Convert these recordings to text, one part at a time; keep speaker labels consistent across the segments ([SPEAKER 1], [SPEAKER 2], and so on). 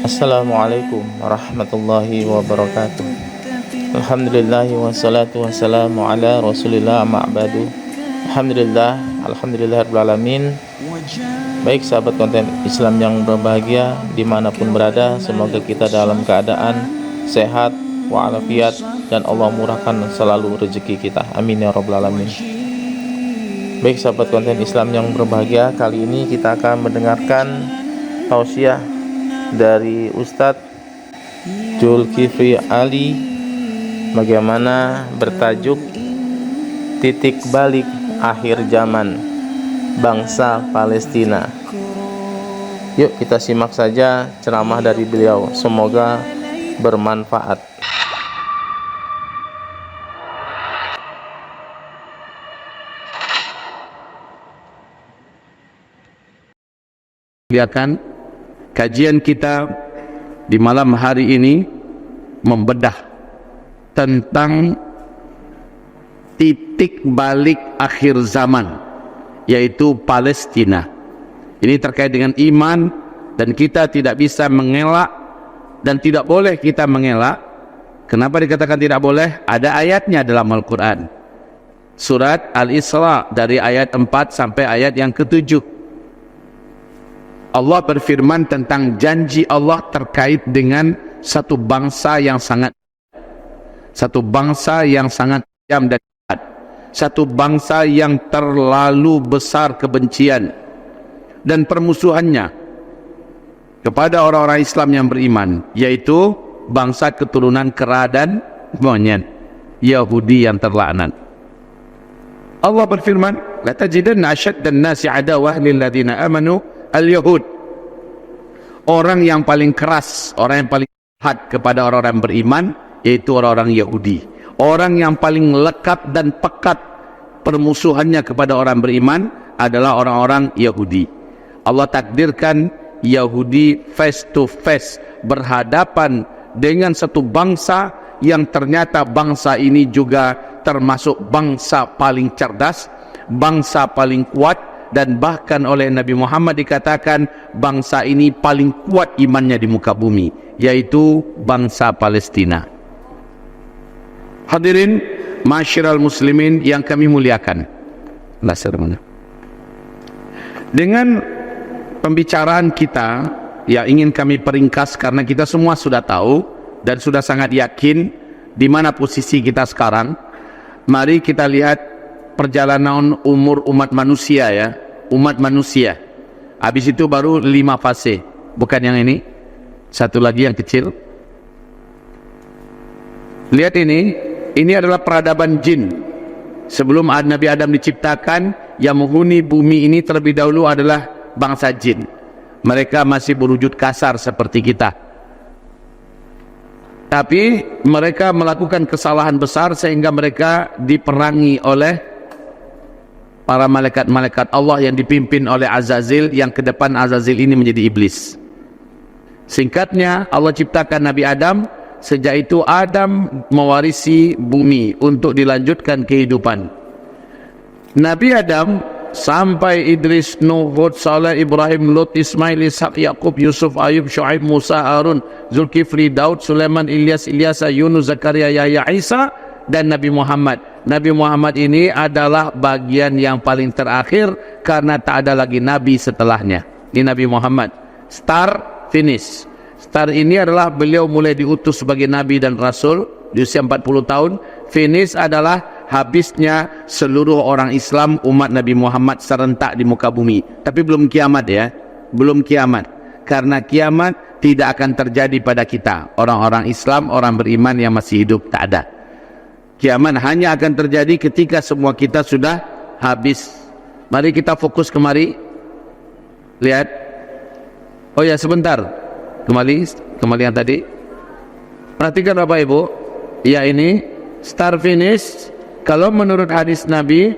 [SPEAKER 1] Assalamualaikum warahmatullahi wabarakatuh. Alhamdulillahi wassalatu wassalamu ala rasulillah ma'badu. Alhamdulillah alamin. Baik sahabat konten Islam yang berbahagia dimanapun berada, semoga kita dalam keadaan sehat walafiat dan Allah murahkan selalu rezeki kita, amin ya rabbal alamin. Baik sahabat konten Islam yang berbahagia, kali ini kita akan mendengarkan tausiah dari Ustadz Zulkifli Ali, bagaimana bertajuk titik balik akhir zaman bangsa Palestina. Yuk kita simak saja ceramah dari beliau, semoga bermanfaat.
[SPEAKER 2] Lihatkan kajian kita di malam hari ini membedah tentang titik balik akhir zaman, yaitu Palestina. Ini terkait dengan iman, dan kita tidak bisa mengelak dan tidak boleh kita mengelak. Kenapa dikatakan tidak boleh? Ada ayatnya dalam Al-Quran, surat Al-Isra dari ayat 4 sampai ayat yang ke-7. Allah berfirman tentang janji Allah terkait dengan satu bangsa yang sangat kejam dan jahat, satu bangsa yang terlalu besar kebencian dan permusuhannya kepada orang-orang Islam yang beriman, yaitu bangsa keturunan kera dan monyet, Yahudi yang terlaknat. Allah berfirman, la tajidanna ashaddan nasi adawah lil ladzina amanu al-Yahud. Orang yang paling keras, orang yang paling jahat kepada orang-orang beriman, yaitu orang-orang Yahudi. Orang yang paling lekat dan pekat permusuhannya kepada orang beriman adalah orang-orang Yahudi. Allah takdirkan Yahudi face to face, berhadapan dengan satu bangsa yang ternyata bangsa ini juga termasuk bangsa paling cerdas, bangsa paling kuat, dan bahkan oleh Nabi Muhammad dikatakan bangsa ini paling kuat imannya di muka bumi, yaitu bangsa Palestina. Hadirin masyiral muslimin yang kami muliakan, dengan pembicaraan kita yang ingin kami peringkas, karena kita semua sudah tahu dan sudah sangat yakin di mana posisi kita sekarang. Mari kita lihat perjalanan umur umat manusia, ya, umat manusia. Habis itu baru 5 fase, bukan yang ini, satu lagi yang kecil. Lihat ini adalah peradaban jin. Sebelum Nabi Adam diciptakan, yang menghuni bumi ini terlebih dahulu adalah bangsa jin. Mereka masih berwujud kasar seperti kita, tapi mereka melakukan kesalahan besar sehingga mereka diperangi oleh para malaikat-malaikat Allah yang dipimpin oleh Azazil, yang ke depan Azazil ini menjadi iblis. Singkatnya, Allah ciptakan Nabi Adam. Sejak itu Adam mewarisi bumi untuk dilanjutkan kehidupan. Nabi Adam sampai Idris, Nuh, Hud, Saleh, Ibrahim, Lut, Ismail, Ishak, Yakub, Yusuf, Ayub, Shu'aib, Musa, Harun, Zulkifli, Daud, Sulaiman, Ilyas, Ilyasa, Yunus, Zakaria, Yahya, Isa, dan Nabi Muhammad. Nabi Muhammad ini adalah bagian yang paling terakhir karena tak ada lagi Nabi setelahnya. Ini Nabi Muhammad, start finish. Start ini adalah beliau mulai diutus sebagai Nabi dan Rasul di usia 40 tahun. Finish adalah habisnya seluruh orang Islam umat Nabi Muhammad serentak di muka bumi. Tapi belum kiamat, ya, belum kiamat. Karena kiamat tidak akan terjadi pada kita, orang-orang Islam, orang beriman yang masih hidup, tak ada. Kiamat hanya akan terjadi ketika semua kita sudah habis. Mari kita fokus kemari. Lihat. Oh ya, sebentar. Kembali yang tadi. Perhatikan Bapak Ibu. Ya, ini start finish. Kalau menurut hadis Nabi,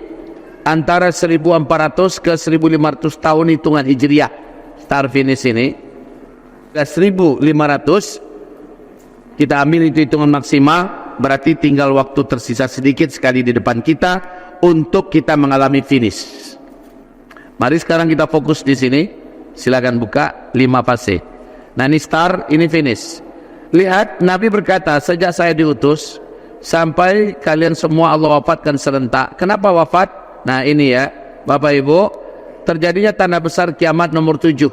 [SPEAKER 2] antara 1400 ke 1500 tahun hitungan Hijriah. Start finish ini. 1500 kita ambil itu hitungan maksimal. Berarti tinggal waktu tersisa sedikit sekali di depan kita untuk kita mengalami finish. Mari sekarang kita fokus di sini. Silakan buka 5 fase. Nah ini start, ini finish. Lihat, Nabi berkata, sejak saya diutus sampai kalian semua Allah wafatkan serentak. Kenapa wafat? Nah ini ya Bapak Ibu, terjadinya tanda besar kiamat nomor 7.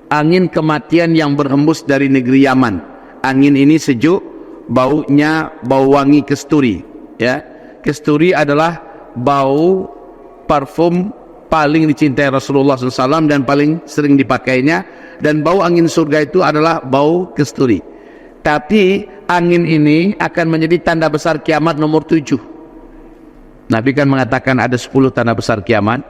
[SPEAKER 2] Angin kematian yang berhembus dari negeri Yaman. Angin ini sejuk, baunya bau wangi kesturi, ya. Kesturi adalah bau parfum paling dicintai Rasulullah SAW dan paling sering dipakainya, dan bau angin surga itu adalah bau kesturi. Tapi angin ini akan menjadi tanda besar kiamat nomor 7. Nabi kan mengatakan ada 10 tanda besar kiamat.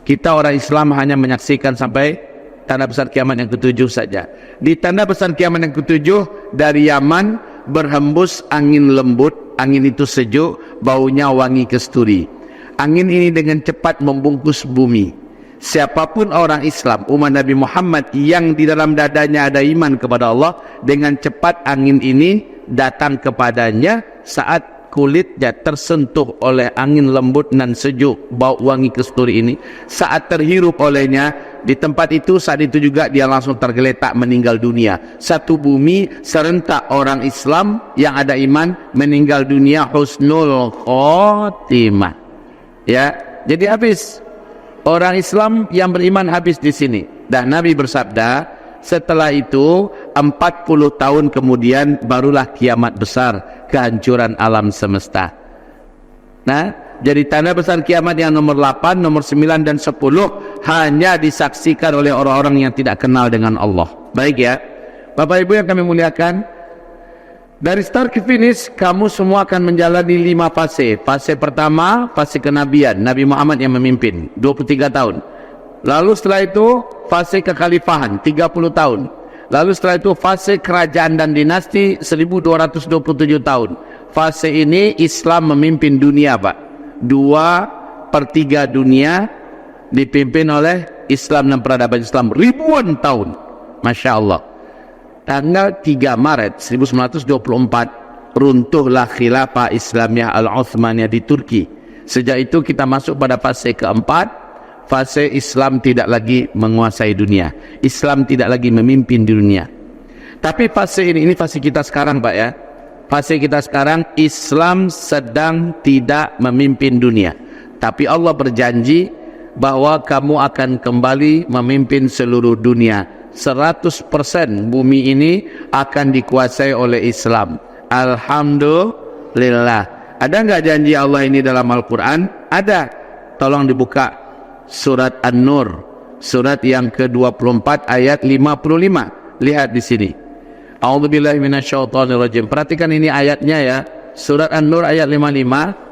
[SPEAKER 2] Kita orang Islam hanya menyaksikan sampai tanda besar kiamat yang ke-7 saja. Di tanda besar kiamat yang ke-7, dari Yaman berhembus angin lembut. Angin itu sejuk, baunya wangi kesturi. Angin ini dengan cepat membungkus bumi. Siapapun orang Islam, umat Nabi Muhammad yang di dalam dadanya ada iman kepada Allah, dengan cepat angin ini datang kepadanya saat kulitnya tersentuh oleh angin lembut dan sejuk, bau wangi kesturi ini. Saat terhirup olehnya, di tempat itu saat itu juga dia langsung tergeletak meninggal dunia. Satu bumi serentak orang Islam yang ada iman meninggal dunia husnul khotimah. Ya, jadi habis. Orang Islam yang beriman habis di sini. Dan Nabi bersabda, setelah itu 40 tahun kemudian barulah kiamat besar, kehancuran alam semesta. Nah, jadi tanda besar kiamat yang nomor 8, nomor 9 dan 10 hanya disaksikan oleh orang-orang yang tidak kenal dengan Allah. Baik ya, Bapak Ibu yang kami muliakan, dari start ke finish kamu semua akan menjalani 5 fase. Fase pertama, fase kenabian, Nabi Muhammad yang memimpin 23 tahun. Lalu setelah itu fase kekhalifahan 30 tahun. Lalu setelah itu fase kerajaan dan dinasti 1227 tahun. Fase ini Islam memimpin dunia, Pak. 2/3 dunia dipimpin oleh Islam dan peradaban Islam ribuan tahun. Masya Allah. Tanggal 3 Maret 1924 runtuhlah khilafah Islamiyah Al-Uthmaniyah di Turki. Sejak itu kita masuk pada fase keempat. Fase Islam tidak lagi menguasai dunia, Islam tidak lagi memimpin di dunia. Tapi fase ini fase kita sekarang, Pak ya. Fase kita sekarang, Islam sedang tidak memimpin dunia, tapi Allah berjanji bahwa kamu akan kembali memimpin seluruh dunia. 100% bumi ini akan dikuasai oleh Islam. Alhamdulillah. Ada nggak janji Allah ini dalam Al-Quran? Ada. Tolong dibuka surat An-Nur, surat yang ke-24 ayat 55. Lihat di sini. A'udzubillahi minasyaitonirrajim. Perhatikan ini ayatnya ya. Surat An-Nur ayat 55.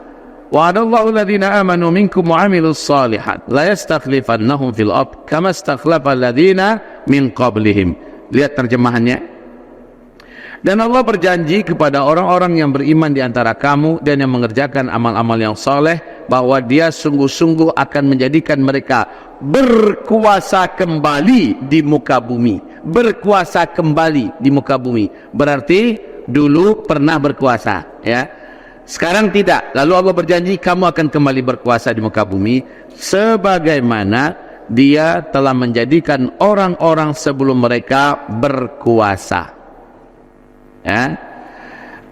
[SPEAKER 2] Wa'adallahu alladhina amanu minkum wa 'amilus shalihat la yastakhlifannahum fil ard kama istakhlafa alladhina min qablihim. Lihat terjemahannya. Dan Allah berjanji kepada orang-orang yang beriman di antara kamu dan yang mengerjakan amal-amal yang saleh bahwa Dia sungguh-sungguh akan menjadikan mereka berkuasa kembali di muka bumi. Berkuasa kembali di muka bumi. Berarti dulu pernah berkuasa, ya. Sekarang tidak. Lalu Allah berjanji kamu akan kembali berkuasa di muka bumi sebagaimana Dia telah menjadikan orang-orang sebelum mereka berkuasa. Ya.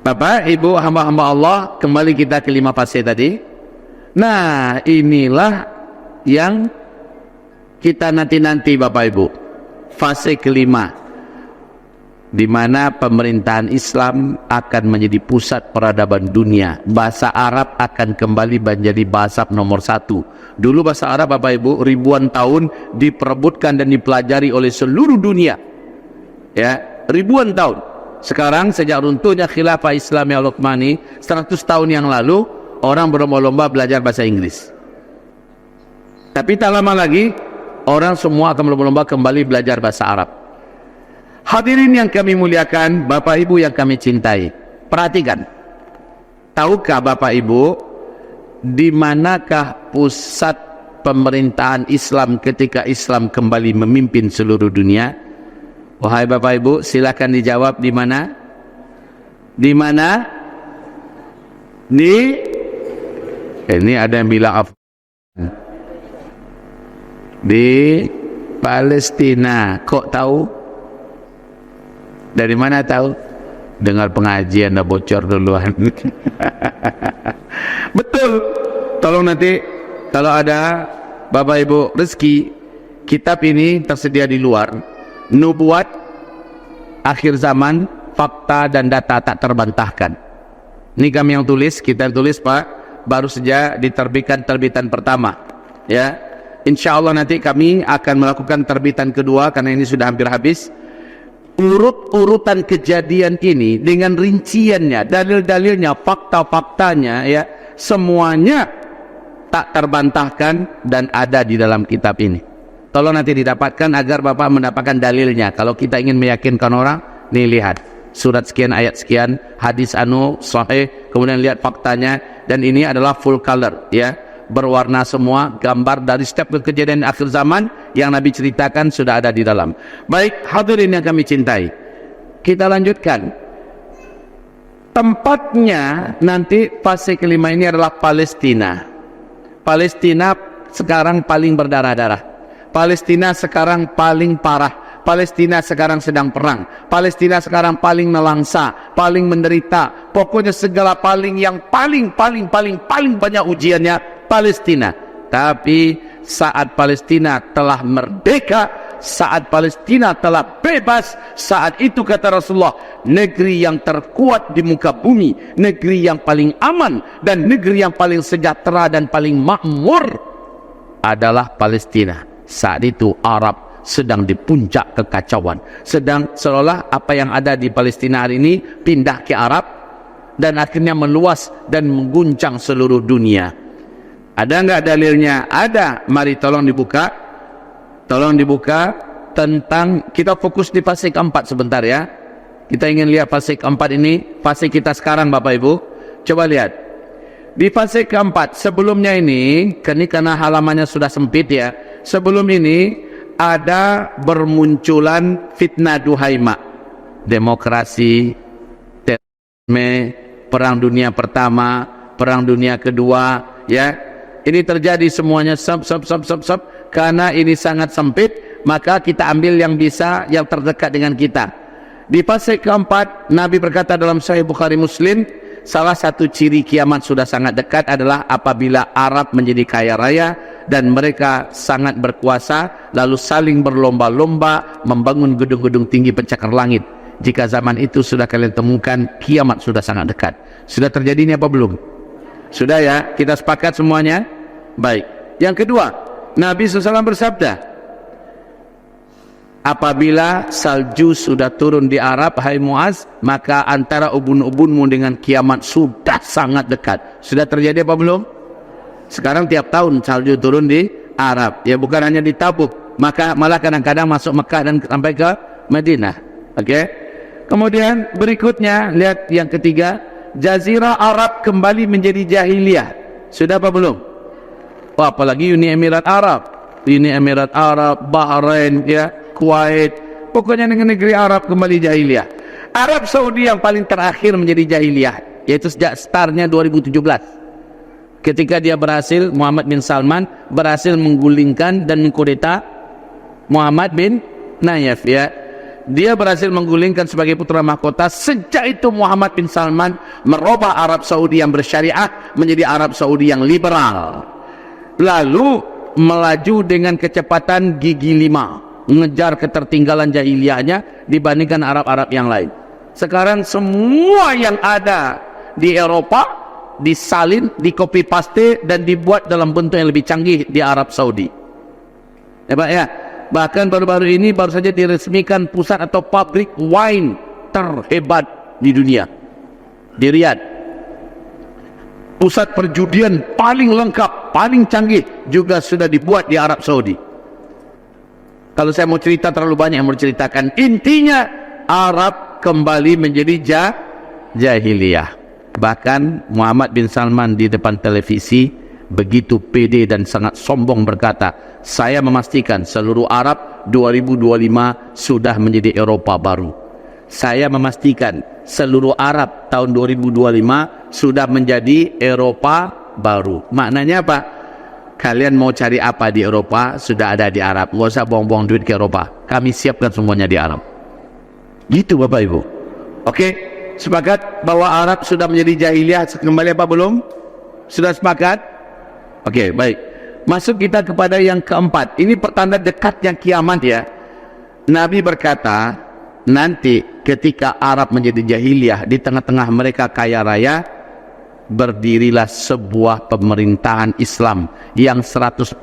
[SPEAKER 2] Bapak, Ibu, hamba-hamba Allah, kembali kita ke 5 fase tadi. Nah, inilah yang kita nanti-nanti Bapak Ibu. Fase kelima, di mana pemerintahan Islam akan menjadi pusat peradaban dunia. Bahasa Arab akan kembali menjadi bahasa nomor 1. Dulu bahasa Arab Bapak Ibu ribuan tahun diperebutkan dan dipelajari oleh seluruh dunia. Ya, ribuan tahun. Sekarang sejak runtuhnya khilafah Islamiyah Al-Uthmani 100 tahun yang lalu, orang berlomba-lomba belajar bahasa Inggris. Tapi tak lama lagi orang semua akan berlomba-lomba kembali belajar bahasa Arab. Hadirin yang kami muliakan, Bapak Ibu yang kami cintai, perhatikan. Tahukah Bapak Ibu di manakah pusat pemerintahan Islam ketika Islam kembali memimpin seluruh dunia? Wahai Bapak Ibu, silakan dijawab di mana? Di mana? Ini ada yang bilang di Palestina. Kok tahu? Dari mana tahu? Dengar pengajian dah bocor duluan. Betul. Tolong nanti kalau ada Bapak Ibu rezeki, kitab ini tersedia di luar. Nubuat akhir zaman, fakta dan data tak terbantahkan. Ini kami yang tulis, kita tulis Pak, baru saja diterbitkan terbitan pertama. Ya, insya Allah nanti kami akan melakukan terbitan kedua karena ini sudah hampir habis. Urut-urutan kejadian ini dengan rinciannya, dalil-dalilnya, fakta-faktanya, ya, semuanya tak terbantahkan dan ada di dalam kitab ini. Tolong nanti didapatkan agar Bapak mendapatkan dalilnya. Kalau kita ingin meyakinkan orang, nih lihat surat sekian, ayat sekian, hadis sahih, kemudian lihat faktanya, dan ini adalah full color, ya, berwarna semua, gambar dari setiap kejadian akhir zaman yang Nabi ceritakan sudah ada di dalam. Baik, hadirin yang kami cintai, kita lanjutkan. Tempatnya nanti fase kelima ini adalah Palestina. Palestina sekarang paling berdarah-darah. Palestina sekarang paling parah. Palestina sekarang sedang perang. Palestina sekarang paling nelangsa, paling menderita. Pokoknya segala paling yang paling banyak ujiannya Palestina. Tapi saat Palestina telah merdeka, saat Palestina telah bebas, saat itu kata Rasulullah, negeri yang terkuat di muka bumi, negeri yang paling aman dan negeri yang paling sejahtera dan paling makmur adalah Palestina. Saat itu Arab sedang di puncak kekacauan, sedang seolah apa yang ada di Palestina hari ini pindah ke Arab dan akhirnya meluas dan mengguncang seluruh dunia. Ada enggak dalilnya? Ada. Mari tolong dibuka. Tolong dibuka tentang, kita fokus di fase keempat sebentar ya. Kita ingin lihat fase keempat ini, fase kita sekarang Bapak Ibu. Coba lihat. Di fase keempat, sebelumnya ini karena halamannya sudah sempit ya. Sebelum ini ada bermunculan fitnah duhaima, demokrasi, terorisme, perang dunia pertama, perang dunia kedua, ya. Ini terjadi semuanya karena ini sangat sempit, maka kita ambil yang bisa, yang terdekat dengan kita. Di fase keempat, Nabi berkata dalam Sahih Bukhari Muslim, salah satu ciri kiamat sudah sangat dekat adalah apabila Arab menjadi kaya raya dan mereka sangat berkuasa, lalu saling berlomba-lomba membangun gedung-gedung tinggi pencakar langit. Jika zaman itu sudah kalian temukan, kiamat sudah sangat dekat. Sudah terjadi ini apa belum? Sudah ya, kita sepakat semuanya? Baik. Yang kedua, Nabi SAW bersabda, apabila salju sudah turun di Arab, hai Muaz, maka antara ubun-ubunmu dengan kiamat sudah sangat dekat. Sudah terjadi apa belum? Sekarang tiap tahun salju turun di Arab. Ya, bukan hanya di Tabuk, maka malah kadang-kadang masuk Mekah dan sampai ke Madinah. Oke. Kemudian berikutnya, lihat yang ketiga, Jazirah Arab kembali menjadi jahiliyah. Sudah apa belum? Oh, apalagi Uni Emirat Arab, Bahrain, ya, Kuwait, pokoknya negeri Arab kembali jahiliyah. Arab Saudi yang paling terakhir menjadi jahiliyah, yaitu sejak startnya 2017, ketika dia berhasil, Muhammad bin Salman berhasil menggulingkan dan mengkudeta Muhammad bin Nayef, ya. Dia berhasil menggulingkan sebagai putra mahkota. Sejak itu Muhammad bin Salman merubah Arab Saudi yang bersyariah menjadi Arab Saudi yang liberal, lalu melaju dengan kecepatan gigi 5, mengejar ketertinggalan jahiliyahnya dibandingkan Arab-Arab yang lain. Sekarang semua yang ada di Eropa disalin, di copy paste dan dibuat dalam bentuk yang lebih canggih di Arab Saudi, ya Pak ya. Bahkan baru-baru ini baru saja diresmikan pusat atau pabrik wine terhebat di dunia di Riyadh. Pusat perjudian paling lengkap, paling canggih juga sudah dibuat di Arab Saudi. Kalau saya mau cerita terlalu banyak yang mau ceritakan. Intinya Arab kembali menjadi jahiliyah. Bahkan Muhammad bin Salman di depan televisi begitu pede dan sangat sombong berkata, saya memastikan seluruh Arab 2025 sudah menjadi Eropa baru. Saya memastikan seluruh Arab tahun 2025 sudah menjadi Eropa baru. Maknanya apa? Kalian mau cari apa di Eropa, sudah ada di Arab. Nggak usah buang-buang duit ke Eropa, kami siapkan semuanya di Arab. Gitu Bapak Ibu. Oke, sepakat bahwa Arab sudah menjadi jahiliyah kembali apa belum? Sudah sepakat? Oke, baik. Masuk kita kepada yang keempat. Ini pertanda dekatnya kiamat ya. Nabi berkata, nanti ketika Arab menjadi jahiliyah, di tengah-tengah mereka kaya raya, berdirilah sebuah pemerintahan Islam yang 100%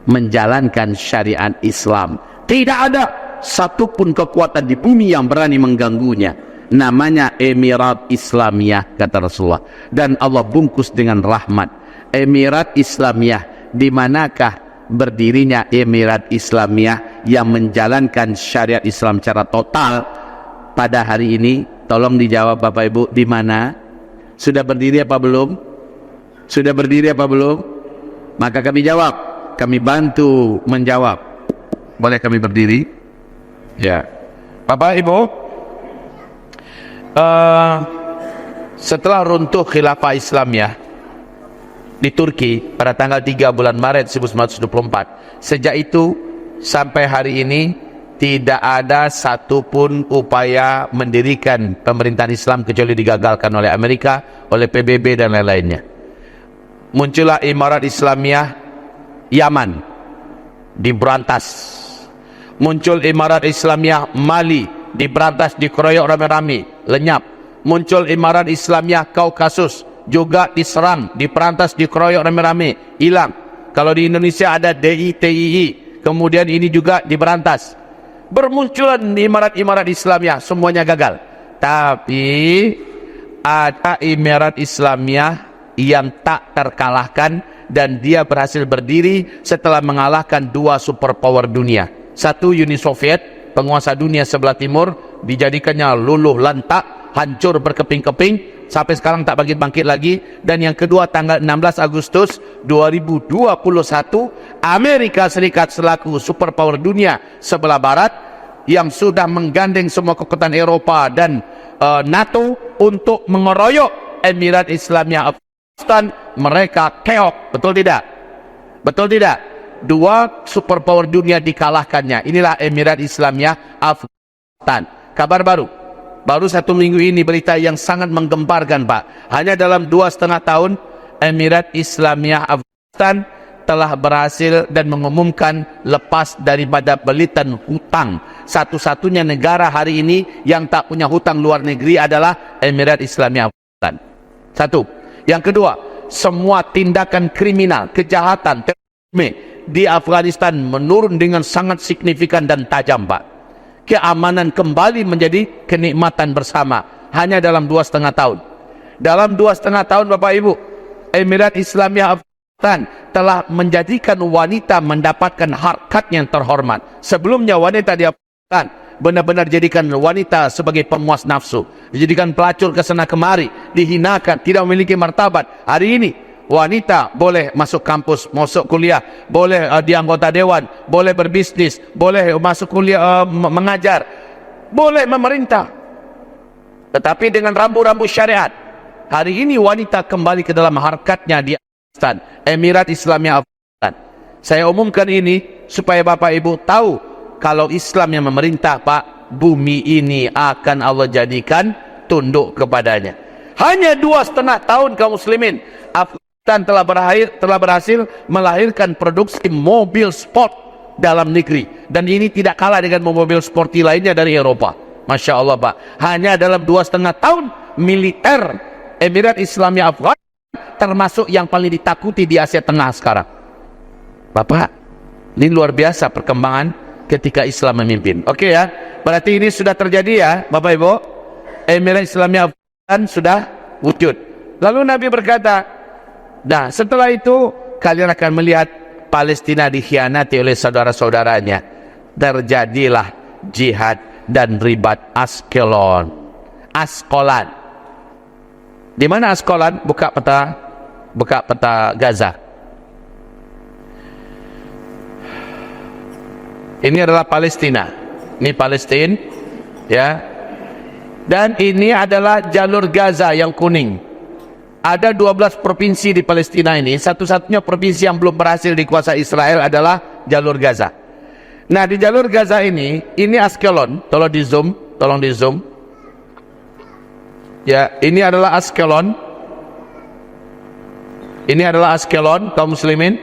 [SPEAKER 2] menjalankan syariat Islam. Tidak ada satupun kekuatan di bumi yang berani mengganggunya. Namanya Emirat Islamiyah, kata Rasulullah, dan Allah bungkus dengan rahmat. Emirat Islamiyah, di manakah berdirinya Emirat Islamiyah yang menjalankan syariat Islam secara total pada hari ini? Tolong dijawab Bapak Ibu, di mana? Sudah berdiri apa belum? Sudah berdiri apa belum? Maka kami jawab, kami bantu menjawab. Boleh kami berdiri? Ya, Bapak Ibu, setelah runtuh khilafah Islamiyah di Turki pada tanggal 3 bulan Maret 1924, sejak itu sampai hari ini tidak ada satupun upaya mendirikan pemerintahan Islam kecuali digagalkan oleh Amerika, oleh PBB dan lain-lainnya. Muncullah Imarat Islamiyah Yaman, diberantas. Muncul Imarat Islamiyah Mali, diberantas, dikeroyok rame-rame, lenyap. Muncul Imarat Islamiyah Kaukasus, juga diserang, diperantas, dikeroyok rame-rame, hilang. Kalau di Indonesia ada DITII, kemudian ini juga diberantas. Bermunculan Imarat-Imarat Islamiyah, semuanya gagal. Tapi ada Imarat Islamiyah yang tak terkalahkan, dan dia berhasil berdiri setelah mengalahkan dua superpower dunia. Satu, Uni Soviet, penguasa dunia sebelah timur, dijadikannya luluh lantak, hancur berkeping-keping, sampai sekarang tak bangkit-bangkit lagi. Dan yang kedua, tanggal 16 Agustus 2021, Amerika Serikat selaku superpower dunia sebelah barat yang sudah menggandeng semua kekuatan Eropa dan NATO untuk mengeroyok Emirat Islamiyah Afghanistan, mereka keok. Betul tidak? Betul tidak? Dua superpower dunia dikalahkannya. Inilah Emirat Islamiyah Afghanistan. Kabar baru 1 minggu ini, berita yang sangat menggemparkan Pak. Hanya dalam 2,5 tahun Emirat Islamiyah Afghanistan telah berhasil dan mengumumkan lepas daripada belitan hutang. Satu-satunya negara hari ini yang tak punya hutang luar negeri adalah Emirat Islamiyah Afghanistan. Satu. Yang kedua, semua tindakan kriminal, kejahatan, terorisme di Afghanistan menurun dengan sangat signifikan dan tajam Pak. Keamanan kembali menjadi kenikmatan bersama hanya dalam 2,5 tahun. Dalam 2,5 tahun Bapak Ibu, Emirat Islamiyah Afghanistan telah menjadikan wanita mendapatkan harkat yang terhormat. Sebelumnya wanita di Afghanistan benar-benar jadikan wanita sebagai pemuas nafsu, dijadikan pelacur ke sana kemari, dihinakan, tidak memiliki martabat. Hari ini wanita boleh masuk kampus, masuk kuliah, boleh di anggota dewan, boleh berbisnis, boleh masuk kuliah, mengajar, boleh memerintah, tetapi dengan rambu-rambu syariat. Hari ini wanita kembali ke dalam harkatnya di Afghanistan, Emirat Islamiyah Afghanistan. Saya umumkan ini supaya Bapak Ibu tahu, kalau Islam yang memerintah Pak, bumi ini akan Allah jadikan tunduk kepadanya. Hanya 2,5 tahun kaum muslimin, Afghanistan telah berhasil melahirkan produksi mobil sport dalam negeri, dan ini tidak kalah dengan mobil sporty lainnya dari Eropa. Masya Allah Pak, hanya dalam 2,5 tahun militer Emirat Islamiyah Afghanistan termasuk yang paling ditakuti di Asia Tengah sekarang. Bapak, ini luar biasa perkembangan ketika Islam memimpin. Oke ya, berarti ini sudah terjadi ya Bapak Ibu. Emirat Islamiyah Afghanistan sudah wujud. Lalu Nabi berkata, nah setelah itu kalian akan melihat Palestina dikhianati oleh saudara-saudaranya. Terjadilah jihad dan ribat Askelon, Askolan. Di mana Askolan? Buka peta Gaza. Ini adalah Palestina. Ini Palestina, ya. Dan ini adalah jalur Gaza yang kuning. Ada 12 provinsi di Palestina ini. Satu-satunya provinsi yang belum berhasil dikuasai Israel adalah jalur Gaza. Nah, di jalur Gaza ini Askelon. Tolong di zoom. Ya, ini adalah Askelon. Ini adalah Askelon, kaum muslimin.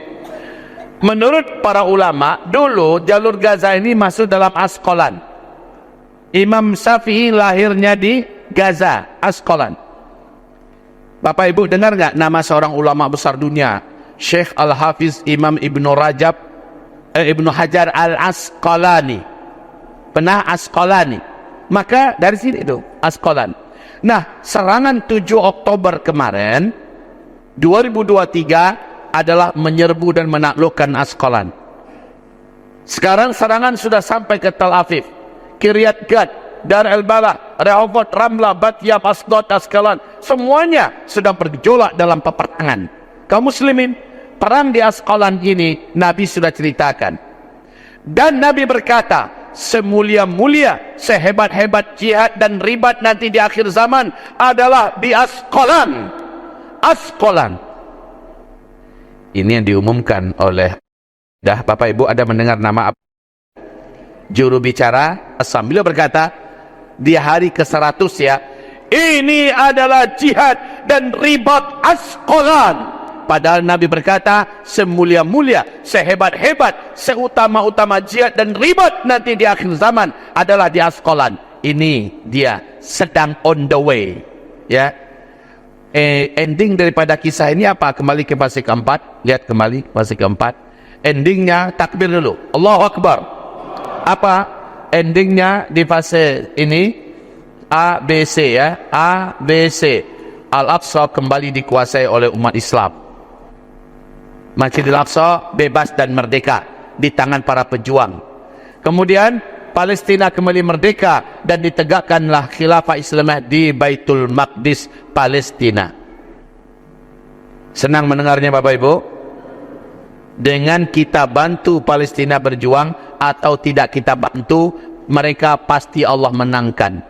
[SPEAKER 2] Menurut para ulama, dulu jalur Gaza ini masuk dalam Asqalan. Imam Syafi'i lahirnya di Gaza, Asqalan. Bapak Ibu dengar nggak nama seorang ulama besar dunia, Syekh Al-Hafiz Imam Ibnu Hajar Al-Asqalani. Pernah Asqalani. Maka dari sini itu Asqalan. Nah, serangan 7 Oktober kemarin 2023 adalah menyerbu dan menaklukkan Asqalan. Sekarang serangan sudah sampai ke Tel Aviv, Kiryat Gat, Dar el-Bala, Rehovot, Ramla, Batya, Asdod, Asqalan, semuanya sudah bergejolak dalam peperangan. Kaum muslimin, perang di Asqalan ini Nabi sudah ceritakan. Dan Nabi berkata, semulia-mulia, sehebat-hebat jihad dan ribat nanti di akhir zaman adalah di Asqalan. Asqalan. Ini yang diumumkan oleh Bapak Ibu ada mendengar nama apa? Juru bicara sambil berkata di hari ke-100 ya, ini adalah jihad dan ribat Asqalan. Padahal Nabi berkata semulia-mulia, sehebat-hebat, seutama-utama jihad dan ribat nanti di akhir zaman adalah di Asqalan. Ini dia sedang on the way. Ya. Ending daripada kisah ini apa? Kembali ke fase keempat. Lihat kembali fase keempat. Endingnya takbir dulu. Allahu Akbar. Apa endingnya di fase ini? A, B, C ya. A, B, C. Al-Aqsa kembali dikuasai oleh umat Islam. Masjidil Aqsa bebas dan merdeka di tangan para pejuang. Kemudian Palestina kembali merdeka dan ditegakkanlah khilafah Islamiyah di Baitul Maqdis, Palestina. Senang mendengarnya Bapak Ibu? Dengan kita bantu Palestina berjuang atau tidak kita bantu, mereka pasti Allah menangkan.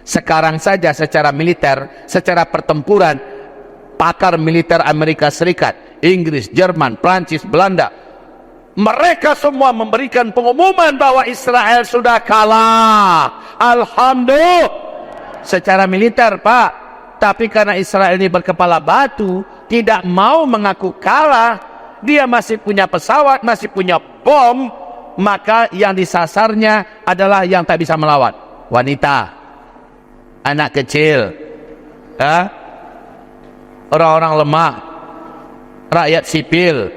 [SPEAKER 2] Sekarang saja secara militer, secara pertempuran, pakar militer Amerika Serikat, Inggris, Jerman, Prancis, Belanda, mereka semua memberikan pengumuman bahwa Israel sudah kalah. Alhamdulillah. Secara militer Pak. Tapi karena Israel ini berkepala batu, tidak mau mengaku kalah, dia masih punya pesawat, masih punya bom, maka yang disasarnya adalah yang tak bisa melawan. Wanita, anak kecil, orang-orang lemah, rakyat sipil,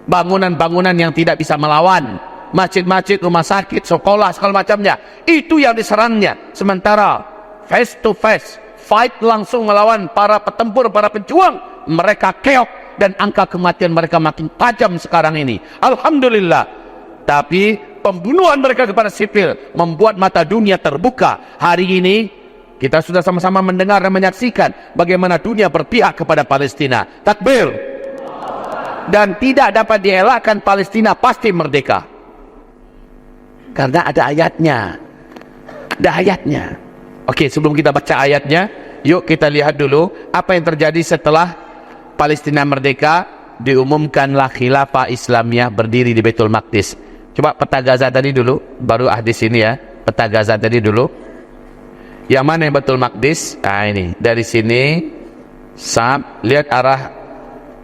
[SPEAKER 2] bangunan-bangunan yang tidak bisa melawan, masjid-masjid, rumah sakit, sekolah, segala macamnya, itu yang diserangnya. Sementara face to face, fight langsung melawan para petempur, para pejuang, mereka keok dan angka kematian mereka makin tajam sekarang ini. Alhamdulillah. Tapi pembunuhan mereka kepada sipil membuat mata dunia terbuka. Hari ini kita sudah sama-sama mendengar dan menyaksikan bagaimana dunia berpihak kepada Palestina. Takbir. Dan tidak dapat dielakkan, Palestina pasti merdeka karena ada ayatnya. Ada ayatnya. Oke, sebelum kita baca ayatnya, yuk kita lihat dulu apa yang terjadi setelah Palestina merdeka. Diumumkanlah khilafah Islamiyah berdiri di Baitul Maqdis. Coba peta Gaza tadi dulu, baru hadis ini ya. Peta Gaza tadi dulu. Yang mana yang Baitul Maqdis? Nah ini, dari sini lihat arah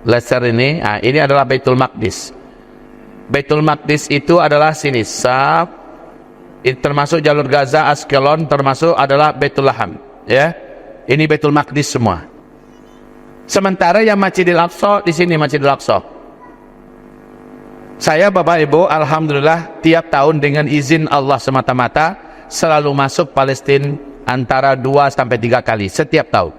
[SPEAKER 2] laser ini. Nah, ini adalah Baitul Maqdis. Baitul Maqdis itu adalah sini. Ini termasuk jalur Gaza, Askelon, termasuk adalah Baitul Laham. Ya, ini Baitul Maqdis semua. Sementara yang Masjidil Aqsa di sini, Masjidil Aqsa. Saya Bapak Ibu, alhamdulillah tiap tahun dengan izin Allah semata-mata selalu masuk Palestina antara 2 sampai 3 kali setiap tahun.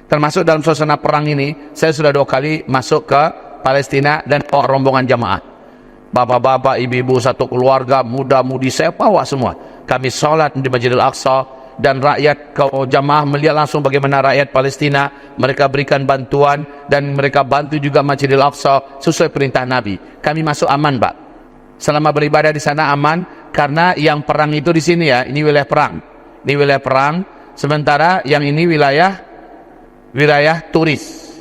[SPEAKER 2] Termasuk dalam suasana perang ini, saya sudah 2 kali masuk ke Palestina dan bawa rombongan jamaah. Bapak-bapak, ibu-ibu, satu keluarga, muda-mudi, saya bawa semua. Kami sholat di Masjidil Aqsa dan rakyat jamaah melihat langsung bagaimana rakyat Palestina, mereka berikan bantuan dan mereka bantu juga Masjidil Aqsa sesuai perintah Nabi. Kami masuk aman, Pak. Selama beribadah di sana aman karena yang perang itu di sini ya, ini wilayah perang. Ini wilayah perang, sementara yang ini wilayah turis.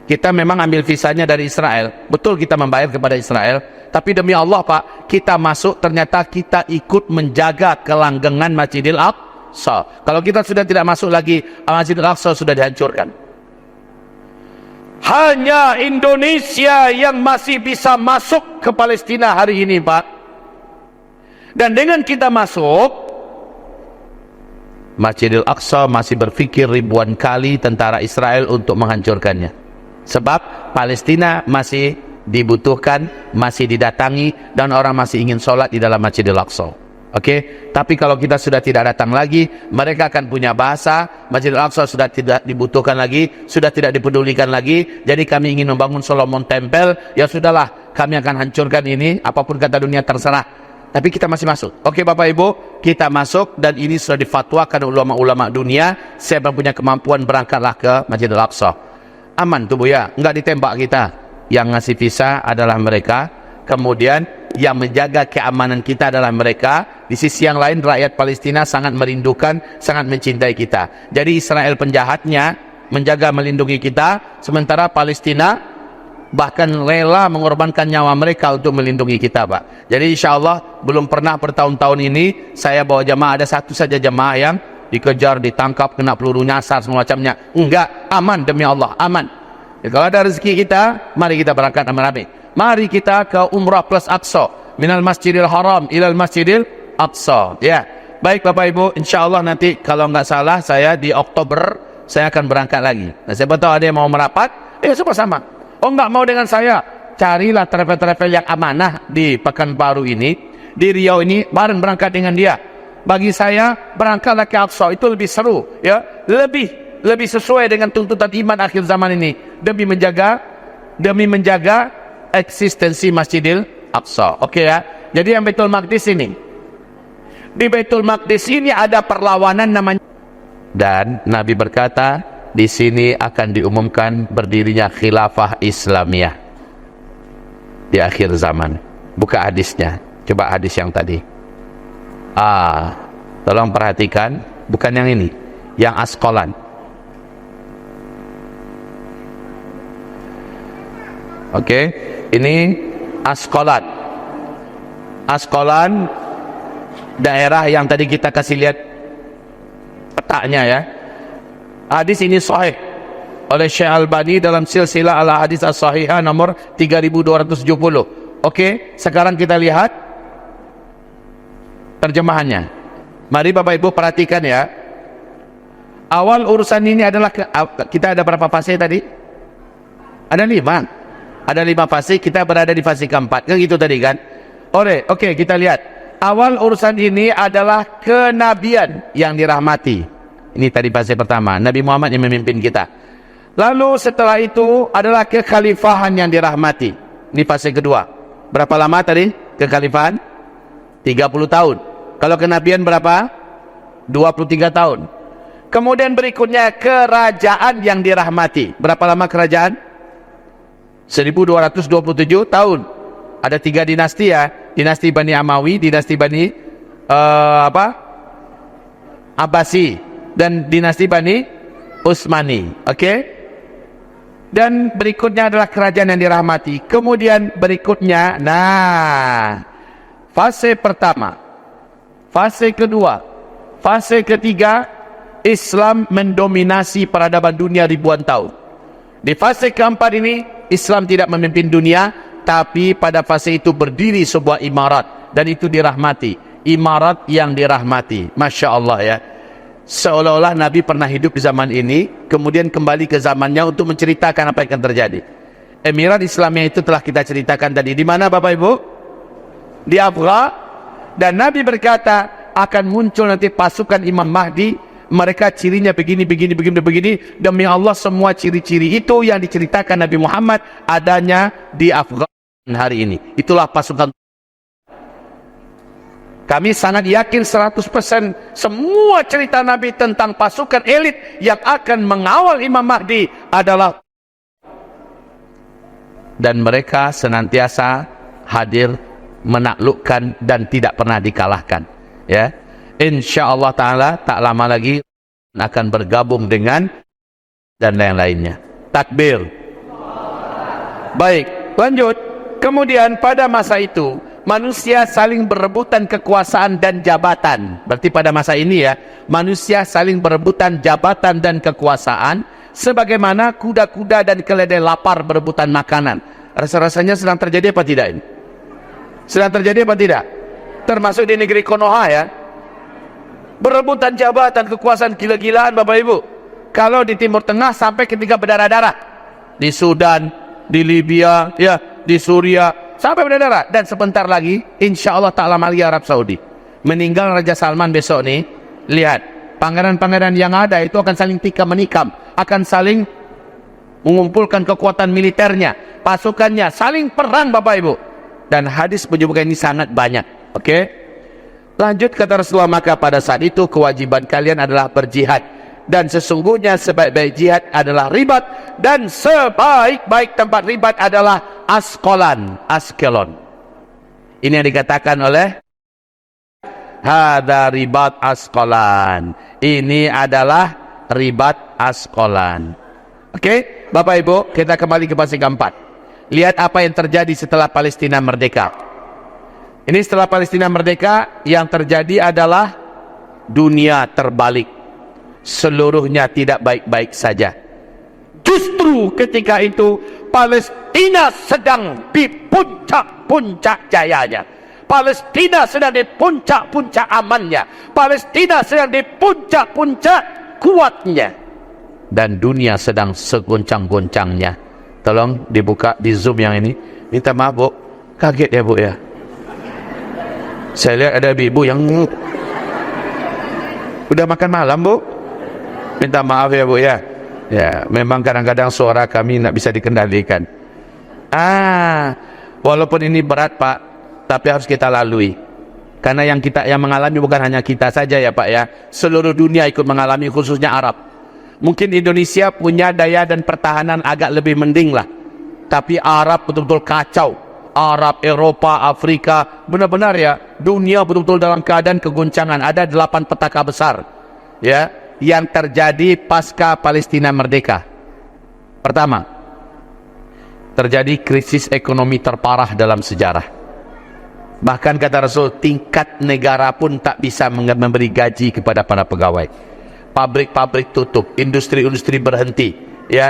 [SPEAKER 2] Kita memang ambil visanya dari Israel. Betul kita membayar kepada Israel. Tapi demi Allah Pak, kita masuk ternyata kita ikut menjaga kelanggengan Masjidil Aqsa. Kalau kita sudah tidak masuk lagi, Masjidil Aqsa sudah dihancurkan. Hanya Indonesia yang masih bisa masuk ke Palestina hari ini Pak. Dan dengan kita masuk, Masjidil Aqsa masih berpikir ribuan kali tentara Israel untuk menghancurkannya. Sebab Palestina masih dibutuhkan, masih didatangi, dan orang masih ingin sholat di dalam Masjidil Aqsa. Oke, tapi kalau kita sudah tidak datang lagi, mereka akan punya bahasa. Masjidil Aqsa sudah tidak dibutuhkan lagi, sudah tidak dipedulikan lagi. Jadi kami ingin membangun Solomon Temple, ya sudahlah, kami akan hancurkan ini, apapun kata dunia terserah. Tapi kita masih masuk. Oke Bapak Ibu, kita masuk, dan ini sudah difatwakan ulama-ulama dunia. Siapa punya kemampuan, berangkatlah ke Masjidil Aqsa. Aman tuh Bu ya, enggak ditembak kita. Yang ngasih visa adalah mereka. Kemudian yang menjaga keamanan kita adalah mereka. Di sisi yang lain, rakyat Palestina sangat merindukan, sangat mencintai kita. Jadi Israel penjahatnya menjaga, melindungi kita, sementara Palestina bahkan rela mengorbankan nyawa mereka untuk melindungi kita Pak. Jadi insya Allah belum pernah bertahun-tahun ini saya bawa jamaah, ada satu saja jamaah yang dikejar, ditangkap, kena peluru nyasar semacamnya. Enggak, aman demi Allah, aman. Ya, kalau ada rezeki kita, mari kita berangkat ramai-ramai. Mari kita ke Umrah plus Aqsa, minal Masjidil Haram ilal Masjidil Aqsa. Ya, baik Bapak Ibu, insya Allah nanti kalau nggak salah saya di Oktober saya akan berangkat lagi. Nah, siapa tahu ada yang mau merapat, sama-sama. Oh nggak mau dengan saya, carilah travel-travel yang amanah di Pekanbaru ini, di Riau ini, bareng berangkat dengan dia. Bagi saya berangkatlah ke Aqsa itu lebih seru, ya, lebih sesuai dengan tuntutan iman akhir zaman ini, demi menjaga eksistensi Masjidil Aqsa. Oke ya. Jadi yang Baitul Maqdis ini, di Baitul Maqdis ini ada perlawanan namanya, dan Nabi berkata di sini akan diumumkan berdirinya khilafah Islamiyah di akhir zaman. Buka hadisnya, coba hadis yang tadi. Tolong perhatikan, bukan yang ini, yang Asqalan. Oke, ini Asqalan. Asqalan daerah yang tadi kita kasih lihat petanya ya. Hadis ini sahih oleh Syekh Albani dalam silsilah al hadis as-sahihah nomor 3270. Oke, sekarang kita lihat terjemahannya. Mari Bapak Ibu perhatikan ya. Awal urusan ini adalah kita ada berapa fase tadi? Ada 5. Ada 5 fase, kita berada di fase keempat. Kan gitu tadi kan? Oke, kita lihat. Awal urusan ini adalah kenabian yang dirahmati. Ini tadi fase pertama, Nabi Muhammad yang memimpin kita. Lalu setelah itu adalah kekhalifahan yang dirahmati. Ini fase kedua. Berapa lama tadi kekhalifahan? 30 tahun. Kalau kenabian berapa? 23 tahun. Kemudian berikutnya kerajaan yang dirahmati. Berapa lama kerajaan? 1227 tahun. Ada 3 dinasti ya. Dinasti Bani Amawi, dinasti Bani Abbasi, dan dinasti Bani Utsmani. Oke? Dan berikutnya adalah kerajaan yang dirahmati. Kemudian berikutnya, fase pertama, fase kedua, fase ketiga, Islam mendominasi peradaban dunia ribuan tahun. Di fase keempat ini, Islam tidak memimpin dunia, tapi pada fase itu berdiri sebuah imarat, dan itu dirahmati. Imarat yang dirahmati. Masya Allah ya. Seolah-olah Nabi pernah hidup di zaman ini, kemudian kembali ke zamannya untuk menceritakan apa yang akan terjadi. Emirat Islamiyah itu telah kita ceritakan tadi. Di mana Bapak Ibu? Di Afghan. Dan Nabi berkata akan muncul nanti pasukan Imam Mahdi, mereka cirinya begini. Demi Allah semua ciri-ciri itu yang diceritakan Nabi Muhammad adanya di Afghan hari ini. Itulah pasukan. Kami sangat yakin 100% semua cerita Nabi tentang pasukan elit yang akan mengawal Imam Mahdi adalah, dan mereka senantiasa hadir, menaklukkan, dan tidak pernah dikalahkan ya. Insyaallah ta'ala tak lama lagi akan bergabung dengan dan lain-lainnya. Takbir. Baik, lanjut. Kemudian pada masa itu manusia saling berebutan kekuasaan dan jabatan. Berarti pada masa ini ya, manusia saling berebutan jabatan dan kekuasaan, sebagaimana kuda-kuda dan keledai lapar berebutan makanan. Rasa-rasanya sedang terjadi apa tidak ini? Sedang terjadi apa tidak? Termasuk di negeri Konoha ya. Berebutan jabatan, kekuasaan gila-gilaan Bapak Ibu. Kalau di Timur Tengah sampai ketika berdarah-darah. Di Sudan, di Libya, ya, di Suria, sampai berdarah. Dan sebentar lagi, insya Allah ta'ala Mali Arab Saudi. Meninggal Raja Salman besok nih. Lihat, pangeran-pangeran yang ada itu akan saling tikam menikam. Akan saling mengumpulkan kekuatan militernya, pasukannya, saling perang Bapak Ibu. Dan hadis menyebutkan ini sangat banyak. Oke? Lanjut kata Rasulullah, maka pada saat itu kewajiban kalian adalah berjihad, dan sesungguhnya sebaik-baik jihad adalah ribat, dan sebaik-baik tempat ribat adalah Askelon. Ini yang dikatakan oleh hada ribat Asqalan. Ini adalah ribat Asqalan. Oke, Bapak Ibu, kita kembali ke pasal keempat. Lihat apa yang terjadi setelah Palestina merdeka. Ini setelah Palestina merdeka, yang terjadi adalah dunia terbalik. Seluruhnya tidak baik-baik saja. Justru ketika itu Palestina sedang di puncak-puncak jayanya. Palestina sedang di puncak-puncak amannya. Palestina sedang di puncak-puncak kuatnya. Dan dunia sedang seguncang-guncangnya. Tolong dibuka di Zoom yang ini. Minta maaf Bu, kaget ya Bu ya. Saya lihat ada ibu yang udah makan malam Bu. Minta maaf ya Bu ya. Ya, memang kadang-kadang suara kami tidak bisa dikendalikan. Walaupun ini berat Pak, tapi harus kita lalui. Karena yang mengalami bukan hanya kita saja ya Pak ya. Seluruh dunia ikut mengalami, khususnya Arab. Mungkin Indonesia punya daya dan pertahanan agak lebih mending lah. Tapi Arab betul-betul kacau. Arab, Eropa, Afrika, benar-benar ya, dunia betul-betul dalam keadaan kegoncangan. Ada 8 petaka besar ya yang terjadi pasca Palestina merdeka. Pertama, terjadi krisis ekonomi terparah dalam sejarah. Bahkan kata Rasul, tingkat negara pun tak bisa memberi gaji kepada para pegawai. Pabrik-pabrik tutup, industri-industri berhenti ya.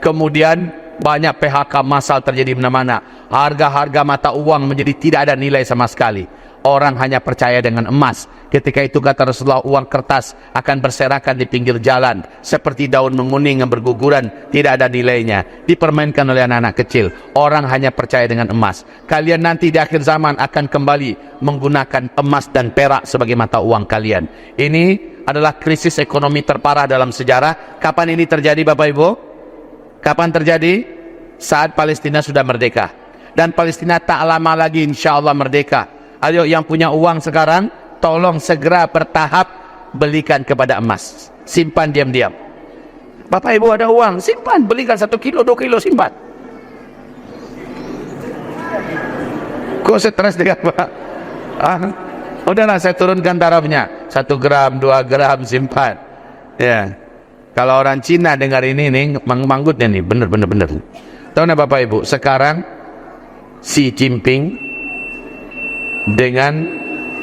[SPEAKER 2] Kemudian banyak PHK massal terjadi di mana-mana. Harga-harga mata uang menjadi tidak ada nilai sama sekali. Orang hanya percaya dengan emas. Ketika itu kata Rasulullah, uang kertas akan berserakan di pinggir jalan seperti daun menguning yang berguguran, tidak ada nilainya, dipermainkan oleh anak-anak kecil. Orang hanya percaya dengan emas. Kalian nanti di akhir zaman akan kembali menggunakan emas dan perak sebagai mata uang kalian. Ini adalah krisis ekonomi terparah dalam sejarah. Kapan ini terjadi Bapak Ibu? Kapan terjadi? Saat Palestina sudah merdeka. Dan Palestina tak lama lagi insya Allah merdeka. Ayo yang punya uang sekarang, tolong segera bertahap belikan kepada emas. Simpan diam-diam. Bapak Ibu ada uang, simpan, belikan 1 kilo, 2 kilo, simpan. Kok stres dengan Pak? Udahlah saya turunkan tarafnya. 1 gram, 2 gram, simpan. Ya. Kalau orang Cina dengar ini nih, manggutnya nih, bener. Tahu nggak Bapak Ibu, sekarang Xi Jinping dengan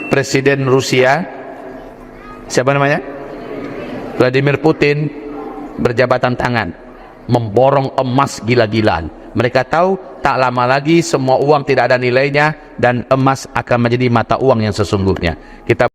[SPEAKER 2] Presiden Rusia, siapa namanya? Vladimir Putin, berjabatan tangan, memborong emas gila-gilaan. Mereka tahu tak lama lagi semua uang tidak ada nilainya dan emas akan menjadi mata uang yang sesungguhnya. Kita